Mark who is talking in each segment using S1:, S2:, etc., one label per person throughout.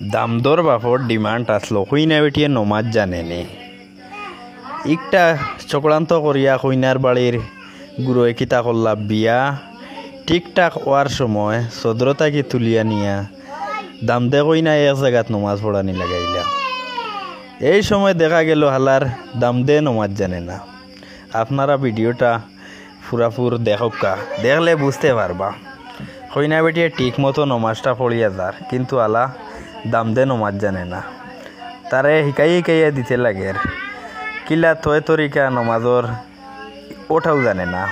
S1: Damodar বাপর demand আসলো কইনা বেটিয়ে নমাজ জানেনি একটা চক্রান্ত করিয়া কইনার বাড়ির গুরুয়ে কিতা করলা বিয়া ঠিকঠাক হওয়ার সময় সদরতাকে তুলিয়া নিয়া দামদে কইনা এক জায়গাত নমাজ পড়ানি লাগাইলা। এই সময় দেখা গেল হালার দামদে নমাজ জানে না। আপনারা ভিডিওটা পুরাপুর দেখকা, দেখলে বুঝতে পারবা কইনা বেটিয়ে ঠিক মতো নমাজটা পড়িয়া যার, কিন্তু আলা দামদে নমাজ জানে না। তারে শিকাইয়া দিতে লাগে কিলা তয় তরিকা নমাজর ওঠাও জানে না।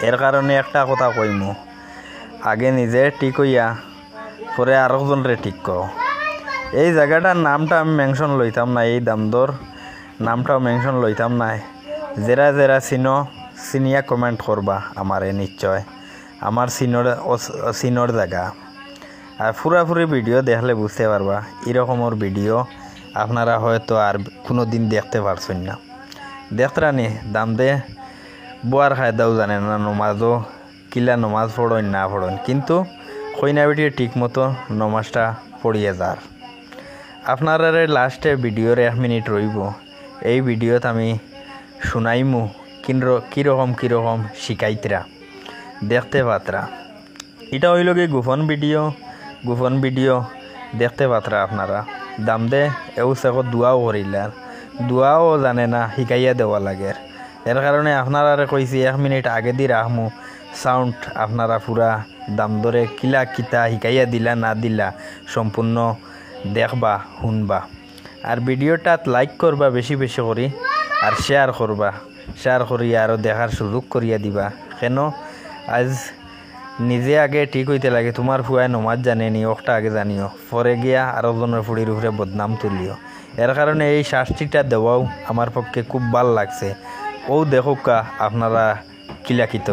S1: এর কারণে একটা কথা কইমু, আগে নিজে ঠিক হইয়া পরে আরেকজনরে ঠিক করো। এই জায়গাটার নামটা আমি মেনশন লইতাম না, এই দামদর নামটাও মেনশন লইতাম না। যারা যারা চিনিয়া কমেন্ট করবা আমারে নিশ্চয়, আমার চিনর জায়গা। আর পুরাপুরি ভিডিও দেখলে বুঝতে পারবা এরকমের ভিডিও আপনারা হয়তো আর কোনো দিন দেখতে পারছেন না। দেখতরানি দামদে বোয়ার খায়দাও জানে না, নমাজও কিলা নমাজ পড়েন না পড়েন, কিন্তু কইনা বেটিয়ে ঠিক মতো নমাজটা পড়িয়ে যার। আপনারা লাস্টে ভিডিওর 1 মিনিট রইব, এই ভিডিওত আমি শুনাইমু কীরকম শিকাইতরা দেখতে পাত্রা। এটা হইল কি গোপন ভিডিও দেখতে পাত্রা আপনারা। দামদে এও সেক দোয়াও করিলার, দোয়াও জানে না, শিকাইয়া দেওয়া লাগে। এর কারণে আপনারা কইছি 1 মিনিট আগে দি রাখমু সাউন্ড, আপনারা পুরা দামদরে কিলা কিতা শিকাইয়া দিলা না দিলা সম্পূর্ণ দেখবা শুনবা। আর ভিডিওটাত লাইক করবা বেশি বেশি করি, আর শেয়ার করিয়া আরও দেখার সুযোগ করিয়া দিবা। কেন আজ নিজে আগে ঠিক হইতে লাগে, তোমার ফুয়ায় নমাজ জানেনি ওটা আগে জানিও, পরে গিয়া আরো জনের ফুড়ির উপরে বদনাম তুলিও। এর কারণে এই শাস্তিটা দেওয়াও আমার পক্ষে খুব ভাল লাগছে। ও দেখোকা আপনারা কিলাকিত